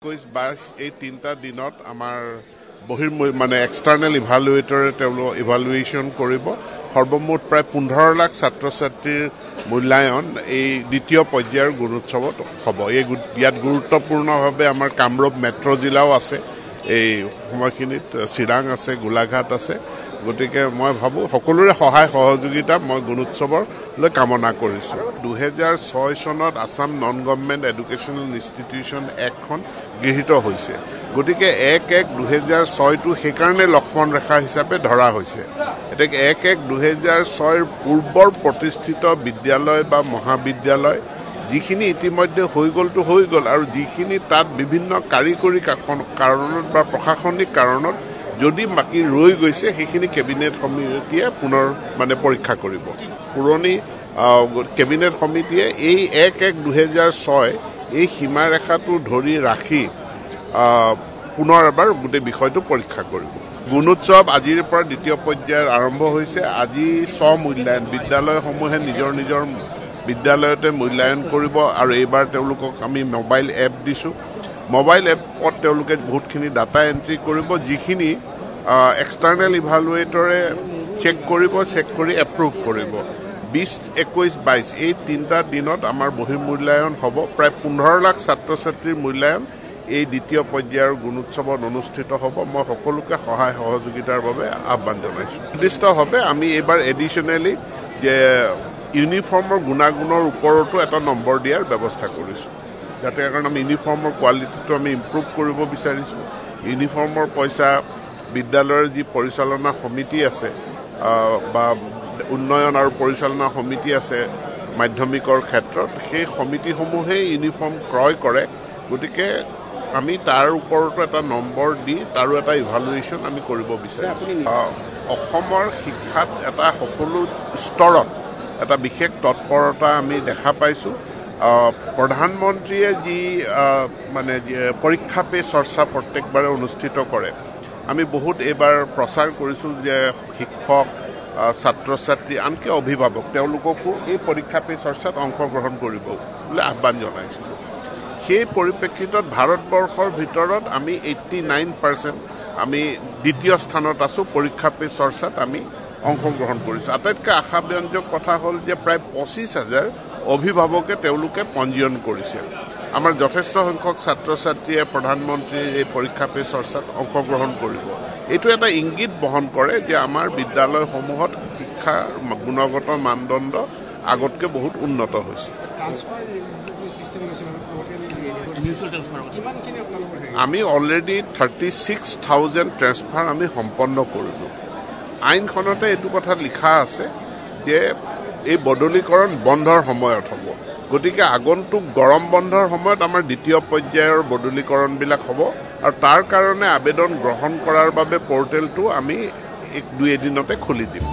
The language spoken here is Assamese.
21-22 এই তিনিটা দিনত আমাৰ মানে এক্সটাৰ্নেল ইভালুৱেটৰে তেওঁলোক ইভালুৱেশ্যন কৰিব সৰ্বমুঠ প্ৰায় 15 লাখ ছাত্ৰ ছাত্ৰীৰ মূল্যায়ন এই দ্বিতীয় পৰ্যায়ৰ গুণোৎসৱত হ'ব ইয়াত গুৰুত্বপূৰ্ণভাৱে আমাৰ কামৰূপ মেট্ৰ' জিলাও আছে এই সময়খিনিত চিৰাং আছে গোলাঘাট আছে গতিকে মই ভাবো সকলোৰে সহায় সহযোগিতা মই গুণোৎসৱলৈ কামনা কৰিছো 2006 চনত Assam non government educational institution এক্টখন গৃহীত হৈছে গতিকে 1-1-2006 টো সেইকাৰণে লক্ষ্মণ ৰেখা হিচাপে ধৰা হৈছে এতিয়া 1-1-2006 পূৰ্বৰ প্ৰতিষ্ঠিত বিদ্যালয় বা মহাবিদ্যালয় যিখিনি ইতিমধ্যে হৈ গ'ল আৰু যিখিনি তাত বিভিন্ন কাৰিকৰী কাৰণত বা প্ৰশাসনিক কাৰণত যদি বাকি ৰৈ গৈছে সেইখিনি কেবিনেট সমিতিয়ে পুনৰ মানে পৰীক্ষা কৰিব পুৰণি কেবিনেট সমিতিয়ে এই 1-1-2006 এই সীমাৰেখাটো ধৰি ৰাখি পুনৰ এবাৰ গোটেই বিষয়টো পৰীক্ষা কৰিব গুণোৎসৱ আজিৰ পৰা দ্বিতীয় পৰ্যায়ৰ আৰম্ভ হৈছে আজি মূল্যায়ন বিদ্যালয়সমূহে নিজৰ বিদ্যালয়তে মূল্যায়ন কৰিব আৰু এইবাৰ তেওঁলোকক আমি মোবাইল এপ দিছো মোবাইল এপত তেওঁলোকে বহুতখিনি ডাটা এন্ট্ৰি কৰিব যিখিনি এক্সটাৰ্নেল ইভালুৱেটৰে চেক কৰি এপ্ৰুভ কৰিব 20-21-22 এই তিনিটা দিনত আমাৰ বহিৰ্মূল্যায়ন হ'ব প্ৰায় 15 লাখ ছাত্ৰ ছাত্ৰীৰ মূল্যায়ন এই দ্বিতীয় পৰ্যায়ৰ গুণোৎসৱত অনুষ্ঠিত হ'ব মই সকলোকে সহায় সহযোগিতাৰ বাবে আহ্বান জনাইছো নিৰ্দিষ্টভাৱে আমি এইবাৰ এডিশ্যনেলি যে ইউনিফৰ্মৰ গুণাগুণৰ ওপৰতো এটা নম্বৰ দিয়াৰ ব্যৱস্থা কৰিছো যাতে কাৰণ আমি ইউনিফৰ্মৰ কোৱালিটিটো আমি ইম্প্ৰুভ কৰিব বিচাৰিছো ইউনিফৰ্মৰ পইচা বিদ্যালয়ৰ যি পৰিচালনা সমিতি আছে বা উন্নয়ন আৰু পৰিচালনা সমিতি আছে মাধ্যমিকৰ ক্ষেত্ৰত সেই সমিতিসমূহে ইউনিফৰ্ম ক্ৰয় কৰে গতিকে আমি তাৰ ওপৰতো এটা নম্বৰ দি তাৰো এটা ইভালুৱেশ্যন আমি কৰিব বিচাৰিছো অসমৰ শিক্ষাত এটা সকলো স্তৰত এটা বিশেষ তৎপৰতা আমি দেখা পাইছো প্ৰধানমন্ত্ৰীয়ে যি মানে পৰীক্ষা পে চৰ্চা প্ৰত্যেকবাৰে অনুষ্ঠিত কৰে আমি বহুত এইবাৰ প্ৰচাৰ কৰিছো যে শিক্ষক ছাত্ৰ ছাত্ৰী আনকি অভিভাৱক তেওঁলোককো এই পৰীক্ষা পে চৰ্চাত অংশগ্ৰহণ কৰিব বুলি আহ্বান জনাইছো সেই পৰিপ্ৰেক্ষিতত ভাৰতবৰ্ষৰ ভিতৰত আমি 89% আমি দ্বিতীয় স্থানত আছো পৰীক্ষা পে চৰ্চাত আমি অংশগ্ৰহণ কৰিছো আটাইতকৈ আশাব্যঞ্জক কথা হ'ল যে প্ৰায় 25,000 অভিভাৱকে তেওঁলোকে পঞ্জীয়ন কৰিছে আমাৰ যথেষ্ট সংখ্যক ছাত্ৰ ছাত্ৰীয়ে প্ৰধানমন্ত্ৰীৰ এই পৰীক্ষা পে চৰ্চাত অংশগ্ৰহণ কৰিব এইটো এটা ইংগিত বহন কৰে যে আমাৰ বিদ্যালয়সমূহত শিক্ষাৰ গুণগত মানদণ্ড আগতকৈ বহুত উন্নত হৈছে আমি অলৰেডি 36,000 ট্ৰেন্সফাৰ আমি সম্পন্ন কৰিলোঁ আইনখনতে এইটো কথা লিখা আছে যে এই বদলীকৰণ বন্ধৰ সময়ত হ'ব গতিকে আগন্তুক গৰম বন্ধৰ সময়ত আমাৰ দ্বিতীয় পৰ্যায়ৰ বদলীকৰণবিলাক হ'ব আৰু তাৰ কাৰণে আবেদন গ্ৰহণ কৰাৰ বাবে পৰ্টেলটো আমি 1-2 দিনতে খুলি দিম